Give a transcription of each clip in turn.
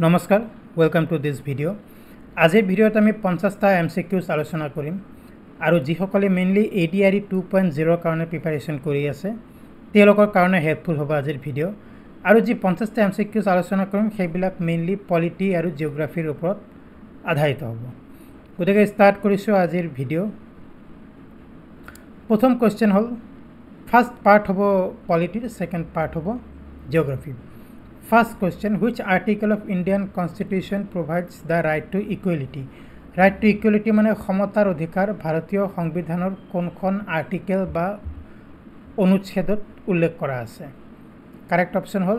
নমস্কাৰ welcome to this video আজিৰ ভিডিওত আমি 50টা এমসিকিউজ আলোচনা কৰিম আৰু যিসকলে মেইনলি এডিআৰই 2.0 কাৰণে প্ৰিপাৰেচন কৰি আছে তেওঁলোকৰ কাৰণে হেল্পফুল হ'ব আজিৰ ভিডিও আৰু যি 50টা এমসিকিউজ আলোচনা কৰিম সেইবিলাক মেইনলি পলিটি আৰু জিওগ্ৰাফিৰ ওপৰত আধাৰিত হ'ব গতিকে স্টাৰ্ট কৰিছো আজিৰ ভিডিও প্ৰথম কোৱেশ্চন হ'ল ফাৰ্স্ট পাৰ্ট হ'ব পলিটিৰ সেকেন্ড পাৰ্ট হ'ব geography First question, which article of Indian Constitution provides the right to equality? Right to equality মানে ক্ষমতাৰ অধিকাৰ ভাৰতীয় সংবিধানৰ কোনখন আৰ্টিকেল বা অনুচ্ছেদত উল্লেখ কৰা আছে correct option hall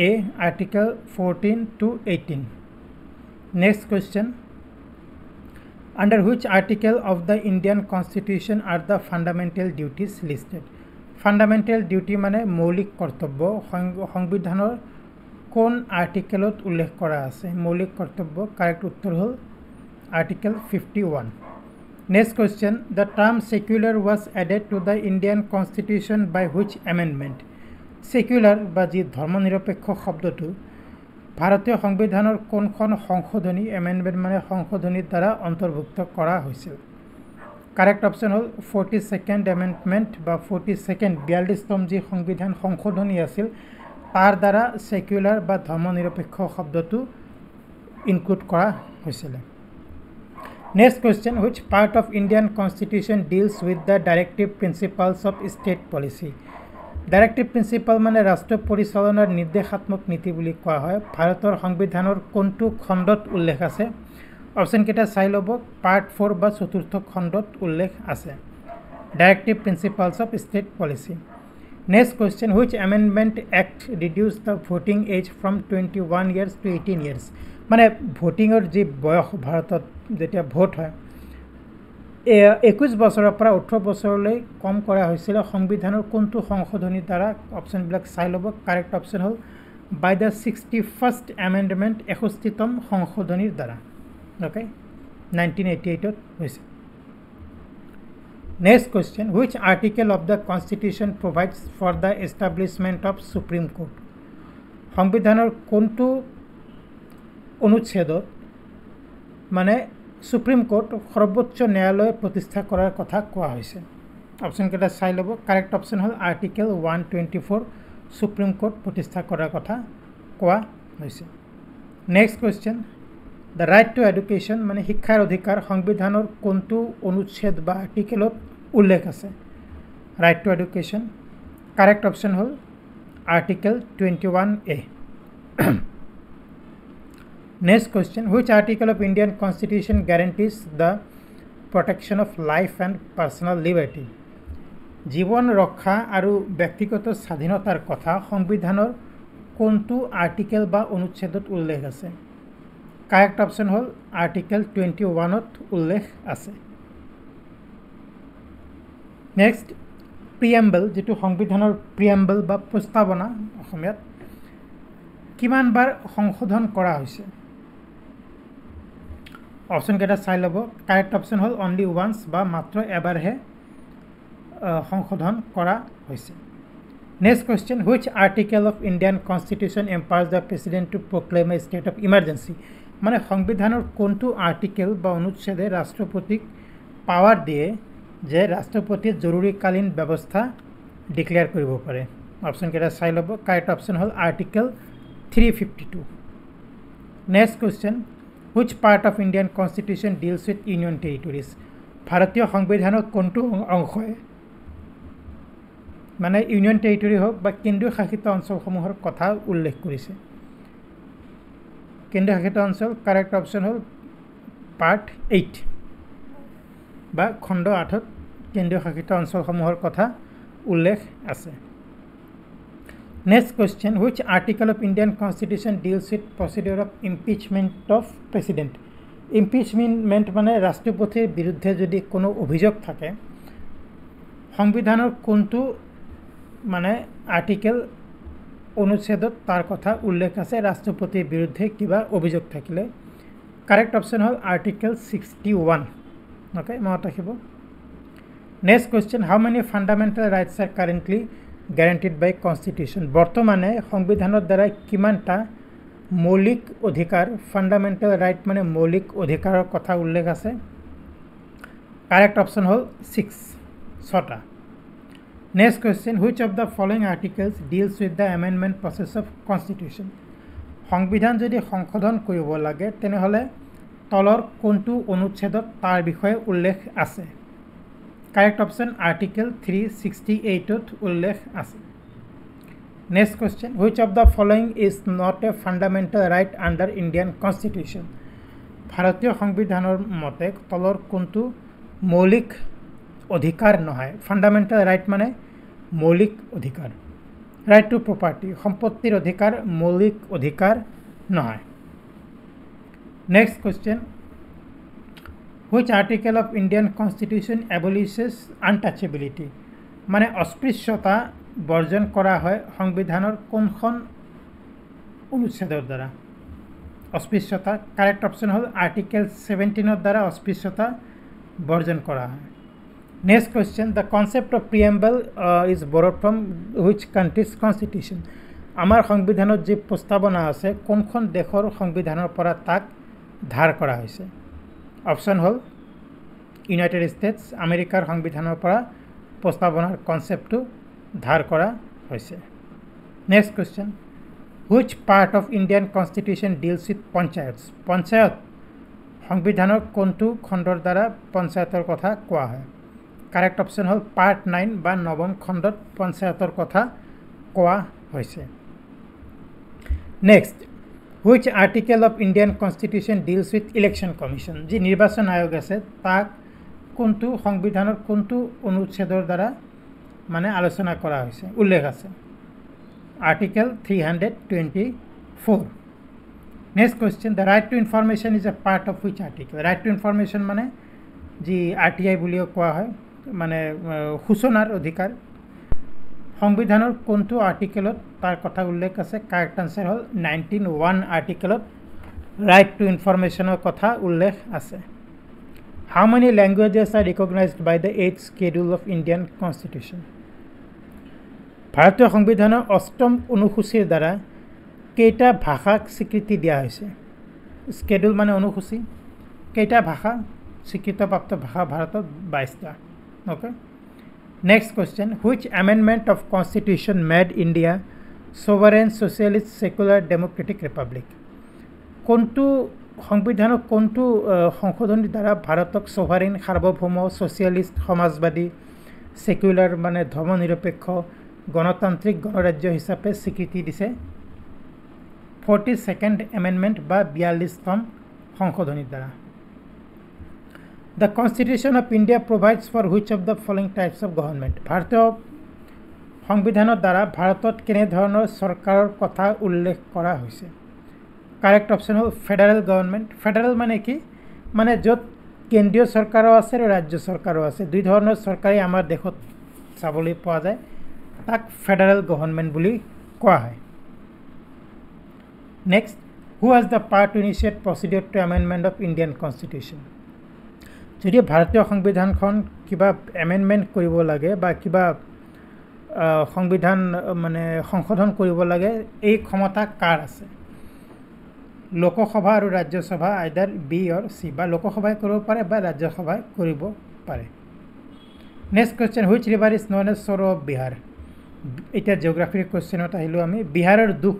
A article 14 to 18 Next question, under which article of the Indian Constitution are the fundamental duties listed? Fundamental duty মানে মৌলিক কৰ্তব্য সংবিধানৰ কোন আর্টিকেলত উল্লেখ করা আছে মৌলিক কর্তব্য কারেক্ট উত্তর হল article 51 next question the term secular was added to the Indian constitution by which amendment secular বা যি ধর্মনিরপেক্ষ শব্দটো ভারতীয় সংবিধানের কোনখন সংশোধনী অ্যামেন্ডমেন্ট মানে সংশোধনীর দ্বারা অন্তর্ভুক্ত করা হয়েছিল কারেক্ট অপশন হল 42nd অ্যামেন্ডমেন্ট বা 42nd 42তম যি সংবিধান সংশোধনী আছিল তার দ্বারা সেকুলার বা ধর্মনিরপেক্ষ শব্দটো ইনক্লুড করা হয়েছিল next question which part of Indian constitution deals with the directive principles of state policy directive principle মানে রাষ্ট্র পরিচালনার নির্দেশাত্মক নীতি বুলি কোৱা হয় ভাৰতৰ সংবিধানৰ কোনটো খণ্ডত উল্লেখ আছে অপশন কেটা চাই লব পার্ট 4 বা চতুর্থ খণ্ডত উল্লেখ আছে directive principles of state policy Next question, which amendment act reduced the voting age from 21 years to 18 years? মানে ভোটিংৰ যে বয়স ভাৰতত যেতিয়া ভোট হয় 21 বছৰৰ পৰা 18 বছৰলৈ কম কৰা হৈছিল সংবিধানৰ কোনটো সংশোধনীৰ দ্বাৰা অপশনবিলাক চাই ল'ব কাৰেক্ট অপশন হ'ল বাই দ্য 61st amendment 61তম সংশোধনীৰ দ্বাৰা ওকে 1988 ত হৈছে Next question, which article of the Constitution provides for the establishment of Supreme Court? সংবিধানৰ কোনটো অনুচ্ছেদত মানে সুপ্ৰিম কোৰ্ট সৰ্বোচ্চ ন্যায়ালয় প্ৰতিষ্ঠা কৰাৰ কথা কোৱা হৈছে অপশন কেটা চাই লব কাৰেক্ট অপশন হল আৰ্টিকেল 124 সুপ্ৰিম কোৰ্ট প্ৰতিষ্ঠা কৰাৰ কথা কোৱা হৈছে next question The right to education মানে শিক্ষাৰ অধিকাৰ সংবিধানৰ কোনটো অনুচ্ছেদ বা আৰ্টিকেলত উল্লেখ আছে right to education correct option hall article 21A next question which article of Indian Constitution guarantees the protection of life and personal liberty জীবন ৰক্ষা আৰু ব্যক্তিগত স্বাধীনতাৰ কথা সংবিধানৰ কোনটো আৰ্টিকেল বা অনুচ্ছেদত উল্লেখ আছে Correct option হল article 21ত উল্লেখ আছে নেক্সট প্ৰিএম্বল যেটো সংবিধানৰ প্ৰিএম্বল বা প্ৰস্তাৱনা অসমীয়াত কিমান বাৰ সংশোধন কৰা হৈছে অপশন কেটা চাই লব কাৰেক্ট অপশন হল অনলি ওয়ান্স বা মাত্ৰ এবাৰহে সংশোধন কৰা হৈছে Next question, which article of Indian Constitution empowers the President to proclaim a state of emergency? মানে সংবিধানৰ কোনটো আৰ্টিকেল বা অনুচ্ছেদে ৰাষ্ট্ৰপতিক পাৱাৰ দিয়ে যে ৰাষ্ট্ৰপতিয়ে জৰুৰীকালীন ব্যৱস্থা ডিক্লেয়াৰ কৰিব পাৰে অপশন কেটা চাই লব correct option hall article 352 next question which part of Indian Constitution deals with union territories ভাৰতীয় সংবিধানৰ কোনটো অংশই মানে ইউনিয়ন টেৰিটৰি হোক বা কেন্দ্ৰীয় শাসিত অঞ্চলসমূহৰ কথা উল্লেখ কৰিছে কেন্দ্ৰীয় শাসিত অঞ্চল কাৰেক্ট অপশন হল পাৰ্ট 8 বা খণ্ড 8ত কেন্দ্ৰীয় শাসিত অঞ্চলসমূহৰ কথা উল্লেখ আছে next question which article of Indian Constitution deals with procedure of impeachment of president impeachment মানে ৰাষ্ট্ৰপতিৰ বিৰুদ্ধে যদি কোনো অভিযোগ থাকে সংবিধানৰ কোনটো মানে আর্টিকেল অনুচ্ছেদত তার কথা উল্লেখ আছে রাষ্ট্রপতির বিরুদ্ধে কিবা অভিযোগ থাকিলে কারেক্ট অপশন হল আর্টিকেল 61 ওকে মনত রাখিব next question how many fundamental rights are currently guaranteed by constitution বর্তমানে সংবিধানৰ দ্বাৰা কিমানটা মৌলিক অধিকার ফান্ডামেন্টাল রাইট মানে মৌলিক অধিকারের কথা উল্লেখ আছে কারেক্ট অপশন হল 6 ছটা next question which of the following articles deals with the amendment process of constitution সংবিধান যদি সংশোধন কৰিব লাগে তেনেহলে তলৰ কোনটো অনুচ্ছেদত তাৰ বিষয়ে উল্লেখ আছে কারেক্ট অপশন আর্টিকেল 368 উল্লেখ আছে next question which of the following is not a fundamental right under Indian constitution ভারতীয় সংবিধানের মতে তলৰ কোনটো মৌলিক অধিকার নহয় ফান্ডামেন্টাল রাইট মানে মৌলিক অধিকার রাইট টু প্রপার্টি সম্পত্তির অধিকার মৌলিক অধিকার নহয় next question which article of Indian constitution abolishes untouchability মানে অস্পৃশ্যতা বর্জন করা হয় সংবিধানের কোনখন অনুচ্ছেদের দ্বারা অস্পৃশ্যতা কারেক্ট অপশন হল আর্টিকেল 17 দ্বারা অস্পৃশ্যতা বর্জন করা হয় next question the concept of preamble is borrowed from which country's constitution আমার সংবিধানত যে প্রস্তাবনা আছে কোনখন দেশৰ সংবিধানৰ পৰা তাক ধাৰ কৰা হৈছে অপশন হল ইউনাইটেড স্টেটস আমেৰিকাৰ সংবিধানৰ পৰা প্ৰস্তাবনাৰ কনসেপ্টটো ধাৰ কৰা হৈছে next question which part of Indian constitution deals with panchayat panchayat সংবিধানৰ কোনটো খণ্ডৰ দ্বাৰা পঞ্চায়েতৰ কথা কোৱা হয় কাৰেক্ট অপশন হল পাৰ্ট 9 বা নবম খণ্ডত পঞ্চায়েতৰ কথা কোৱা হৈছে next which article of Indian constitution deals with election commission যে নির্বাচন আয়োগ আছে তাক কোনটো সংবিধানৰ কোনটো অনুচ্ছেদৰ দ্বাৰা মানে আলোচনা করা হয়েছে উল্লেখ আছে article 324 next question the right two information is a part of which article right two information মানে যি আরটিআই বুলিও কোৱা হয় মানে সূচনার অধিকার সংবিধানের কোনটো আর্টিকেলত তার কথা উল্লেখ আছে কারেক্ট আনসার হল 19(1) আর্টিকেলত রাইট টু ইনফরমেশনের কথা উল্লেখ আছে how many languages are recognized by the 8th schedule of Indian Constitution ভারতীয় সংবিধানের 8ম অনুসূচীর দ্বারা কেইটা ভাষাক স্বীকৃতি দিয়া হয়েছে স্কেডিউল মানে অনুসূচী কেইটা ভাষা স্বীকৃতপ্রাপ্ত ভাষা ভারতত 22টা okay next question which amendment of constitution made India sovereign socialist secular democratic republic কোনটো সংবিধানৰ কোনটো সংশোধনীৰ দ্বাৰা ভাৰতক সোভাৰেন সাৰ্বভৌম সোশিয়ালিস্ট সমাজবাদী সেকুলাৰ মানে ধৰ্মনিৰপেক্ষ গণতান্ত্ৰিক গণৰাজ্য হিসাবে স্বীকৃতি দিছে 42nd এমেন্ডমেন্ট বা 42তম সংশোধনীৰ দ্বাৰা The Constitution of India provides for which of the following types of government ভারতীয় সংবিধানৰ দ্বাৰা ভাৰতত কেনে ধৰণৰ চৰকাৰৰ কথা উল্লেখ কৰা হৈছে কারেক্ট অপশন হল ফেডারেল গভর্নমেন্ট ফেডারেল মানে কি মানে যত কেন্দ্রীয় সরকারও আছে আর রাজ্য সরকারও আছে দুই ধরনের সরকারই আমার দেশত চাবলৈ পোৱা যায় তাক ফেডাৰেল গভৰ্নমেন্ট বুলি কোৱা হয় next who has the power to initiate procedure two amendment of Indian constitution যদি ভারতীয় সংবিধানখন কিবা এমেন্ডমেন্ট কৰিব লাগে বা কিবা সংবিধান মানে সংশোধন কৰিব লাগে এই ক্ষমতা কাৰ আছে লোকসভা আৰু ৰাজ্যসভা আইদাৰ বি অৰ সি বা লোকসভায় কৰিব পাৰে বা ৰাজ্যসভায় কৰিব পাৰে next question which river is known as sorrow of Bihar এটা জিওগ্ৰাফিৰ কোয়েশ্চনত আহিলো আমি বিহাৰেৰ দুঃখ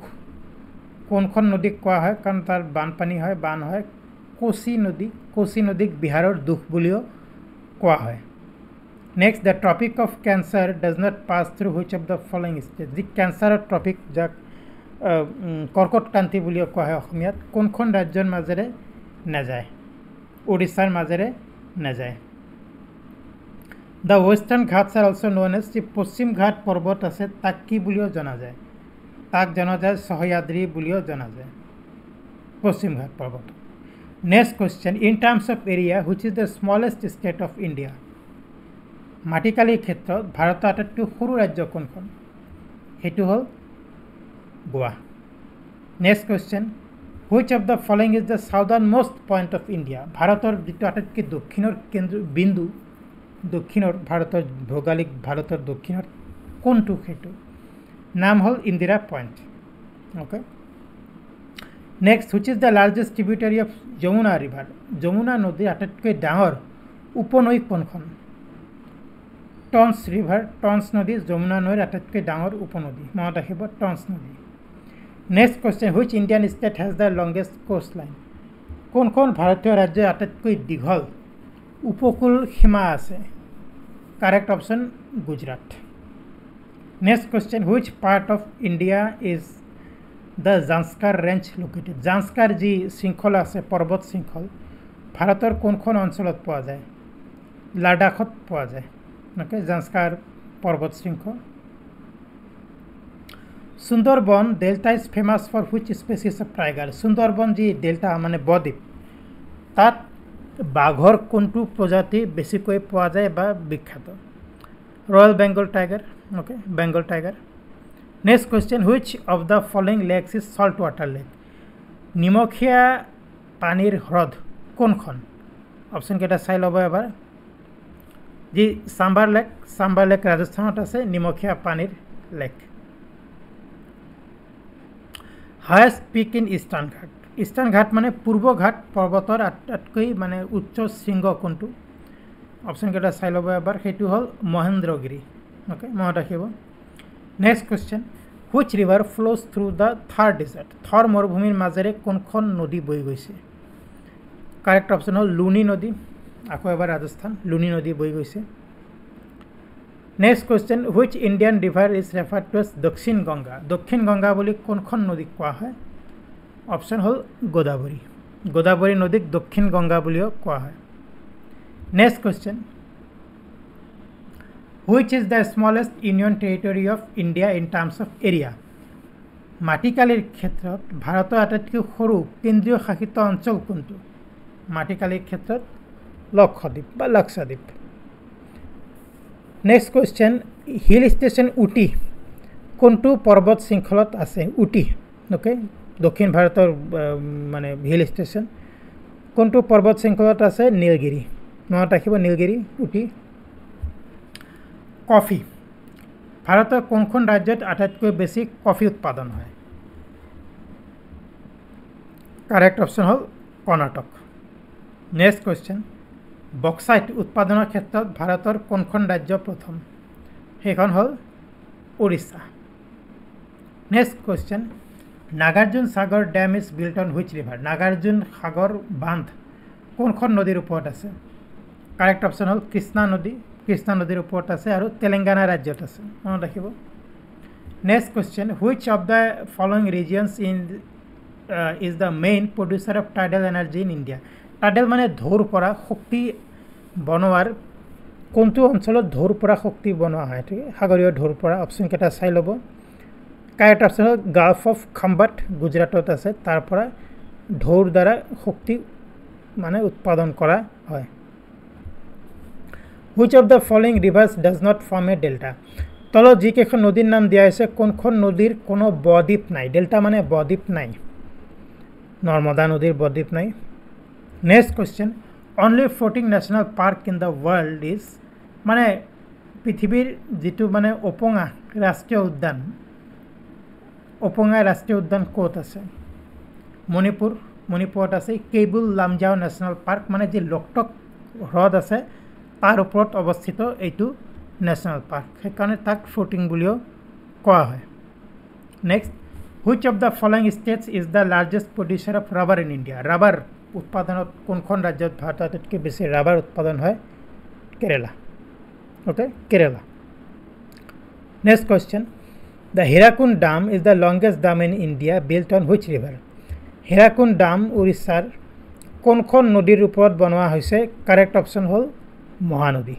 কোনখন নদীক কোৱা হয় কাৰণ তাৰ বানপানী হয় বান হয় কোচি নদীক বিহাৰেৰ দুঃখ বুলিও কোৱা হয় next the tropic of cancer does not pass through which of the following state যি ক্যান্সারের ট্রপিক যাক কর্কটক্রান্তি বুলিও কোৱা হয় অসমীয়াত কোনখন ৰাজ্যৰ মাজেৰে নাযায় ওড়িশাৰ মাজেৰে নাযায় the Western Ghats are also known as যে পশ্চিম ঘাট পর্বত আছে তাক কি বুলিও জনা যায় তাক জনা যায় সহ্যাদ্রি বুলিও জনা যায় পশ্চিম ঘাট পর্বত next question in terms of area which is the smallest state of India মাটিকালিৰ ক্ষেত্ৰত ভাৰতৰ আটাইতকৈ সৰু ৰাজ্য কোনখন সেইটো হ'ল Goa next question which of the following is the southernmost point of India ভারতের যেটা আটাইতকৈ দক্ষিণৰ কেন্দ্ৰ বিন্দু দক্ষিণৰ ভাৰতৰ ভৌগোলিক ভাৰতৰ দক্ষিণৰ কোনটো সেইটো নাম হল Indira point okay next which is the largest tributary of Yamuna river Yamuna নদীৰ আটাইতকৈ ডাঙৰ উপনৈ কোনখন টন্স ৰিভাৰ টন্স নদী যমুনা নৈৰ আটাইতকৈ ডাঙৰ উপনদী মনত ৰাখিব টন্স নদী next question which Indian state has the longest coastline কোনখন ভাৰতীয় ৰাজ্যৰ আটাইতকৈ দীঘল উপকূল সীমা আছে correct option Gujarat next question which part of India is the Zanskar range located Zanskar যি শৃংখল আছে পৰ্বত শৃংখল ভাৰতৰ কোনখন অঞ্চলত পোৱা যায় লাডাখত পোৱা যায় ওকে জাংস্কাৰ পৰ্বত শৃংখল Sundarban delta is famous for which species of tiger Sundarban যি ডেল্টা মানে বদ্বীপ তাত বাঘৰ কোনটো প্ৰজাতি বেছিকৈ পোৱা যায় বা বিখ্যাত royal Bengal tiger okay Bengal tiger next question which of the following lakes is salt water lake নিমখীয়া পানীৰ হ্ৰদ কোনখন অপশ্যন কেইটা চাই ল'ব এবাৰ যি চাম্বাৰ লেক ৰাজস্থানত আছে নিমখীয়া পানীৰ lake highest peak in eastern ঘাট মানে পূৰ্ব ঘাট পৰ্বতৰ আটাইতকৈ মানে উচ্চ শৃংগ কোনটো অপশ্যন কেইটা চাই ল'ব এবাৰ সেইটো হ'ল মহেন্দ্ৰগিৰি ওকে মনত ৰাখিব next question which river flows through the Thar desert Thar মৰুভূমিৰ মাজেৰে কোনখন নদী বৈ গৈছে কাৰেক্ট অপশ্যন হ'ল লুনি নদী আকৌ এবাৰ ৰাজস্থান লুনি নদী বৈ গৈছে next question which Indian river is referred to as Dakshin Ganga বুলি কোনখন নদীক কোৱা হয় অপশ্যন হ'ল গোদাবৰী নদীক দক্ষিণ গংগা বুলিও কোৱা হয় next question which is the smallest union territory of India in terms of area মাটিকালিৰ ক্ষেত্ৰত ভাৰতৰ আটাইতকৈ সৰু কেন্দ্ৰীয় শাসিত অঞ্চল কোনটো মাটিকালিৰ ক্ষেত্ৰত লক্ষদ্বীপ বা Lakshadweep next question hill station Ooty কোনটো পৰ্বত শৃংখলত আছে উটি ওকে দক্ষিণ ভাৰতৰ মানে হিল ষ্টেচন কোনটো পৰ্বত শৃংখলত আছে নীলগিৰি মনত ৰাখিব নীলগিৰি উটি কফি ভাৰতৰ কোনখন ৰাজ্যত আটাইতকৈ বেছি কফি উৎপাদন হয় কাৰেক্ট অপশ্যন হ'ল কৰ্ণাটক নেক্সট কুৱেশ্যন বক্সাইট উৎপাদনৰ ক্ষেত্ৰত ভাৰতৰ কোনখন ৰাজ্য প্ৰথম সেইখন হ'ল Orissa next question Nagarjuna Sagar dam is built on which river Nagarjuna Sagar বান্ধ কোনখন নদীৰ ওপৰত আছে কাৰেক্ট অপশ্যন হ'ল কৃষ্ণা নদীৰ ওপৰত আছে আৰু তেলেংগানা ৰাজ্যত আছে মনত ৰাখিব next question which of the following regions is the main producer of tidal energy in India tidal মানে ঢৌৰ পৰা শক্তি বনোৱাৰ কোনটো অঞ্চলত ঢৌৰ পৰা শক্তি বনোৱা হয় ঠিক সাগৰীয় ঢৌৰ পৰা অপশ্যন কেইটা চাই ল'ব কাৰেক্ট অপশ্যন হ'ল গাল্ফ অফ খাম্বাট গুজৰাটত আছে তাৰ পৰা ঢৌৰ দ্বাৰা শক্তি মানে উৎপাদন কৰা হয় which of the following reverse does not form A delta তলত যিকেইখন নদীৰ নাম দিয়া হৈছে কোনখন নদীৰ কোনো বদ্বীপ নাই ডেল্টা মানে বদ্বীপ নাই নৰ্মদা নদীৰ বদ্বীপ নাই next question only floating national park in the world is মানে পৃথিৱীৰ যিটো মানে ওপঙা ৰাষ্ট্ৰীয় উদ্যান ক'ত আছে মণিপুৰত আছে কেবুল লামজাও নেশ্যনেল পাৰ্ক মানে যি লোকটক হ্ৰদ আছে তাৰ ওপৰত অৱস্থিত এইটো নেশ্যনেল পাৰ্ক সেইকাৰণে তাক ফ্লোটিং বুলিও কোৱা হয় next which of the following states is the largest producer of rubber in India rubber উৎপাদনত কোনখন ৰাজ্যত ভাৰতত আটাইতকৈ বেছি ৰাবাৰ উৎপাদন হয় Kerala okay Kerala next question the Hirakud dam is the longest dam in India built on which river Hirakud dam উৰিষ্যাৰ কোনখন নদীৰ ওপৰত বনোৱা হৈছে কাৰেক্ট অপশ্যন হ'ল মহানদী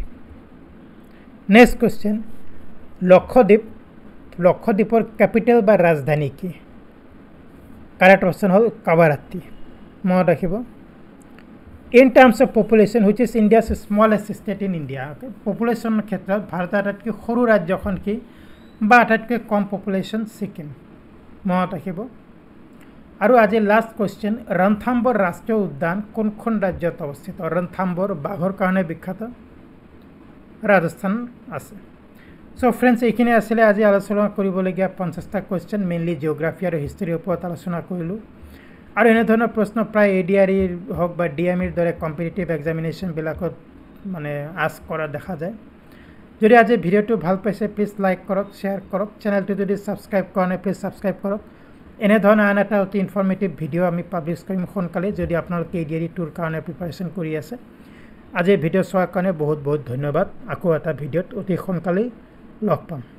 নেক্সট কুৱেশ্যন লক্ষদ্বীপৰ কেপিটেল বা ৰাজধানী কি কাৰেক্ট অপশ্যন হ'ল কাৱাৰাত্তি মনত ৰাখিব in terms of population which is India's smallest state in India পপুলেশ্যনৰ ক্ষেত্ৰত ভাৰতৰ আটাইতকৈ সৰু ৰাজ্যখন কি বা আটাইতকৈ কম পপুলেশ্যন ছিকিম মনত ৰাখিব আৰু আজি লাষ্ট কুৱেশ্যন ৰণথাম্বৰ ৰাষ্ট্ৰীয় উদ্যান কোনখন ৰাজ্যত অৱস্থিত ৰণথাম্বৰ বাঘৰ কাৰণে বিখ্যাত ৰাজস্থান আছে চ' ফ্ৰেণ্ডছ এইখিনি আছিলে আজি আলোচনা কৰিবলগীয়া 50টা কুৱেশ্যন মেইনলি জিঅ'গ্ৰাফী আৰু হিষ্ট্ৰীৰ ওপৰত আলোচনা কৰিলোঁ আৰু এনে ধৰণৰ প্ৰশ্ন প্ৰায় এডিআৰইৰ হওক বা ডিএমইৰ দৰে কম্পিটিটিভ এক্সামিনেশ্যনবিলাকত মানে আস্ক কৰা দেখা যায় যদি আজি ভিডিঅ'টো ভাল পাইছে প্লিজ লাইক কৰক শ্বেয়াৰ কৰক চেনেলটো যদি ছাবস্ক্ৰাইব কৰা নাই প্লিজ ছাবস্ক্ৰাইব কৰক এনে ধৰণৰ আন এটা অতি ইনফৰ্মেটিভ ভিডিঅ' আমি পাব্লিছ কৰিম সোনকালে যদি আপোনালোকে এডিআৰই টুৰ কাৰণে প্ৰিপাৰেশ্যন কৰি আছে আজি ভিডিঅ' চোৱাৰ কাৰণে বহুত বহুত ধন্যবাদ আকৌ এটা ভিডিঅ'ত অতি সোনকালেই লগ পাম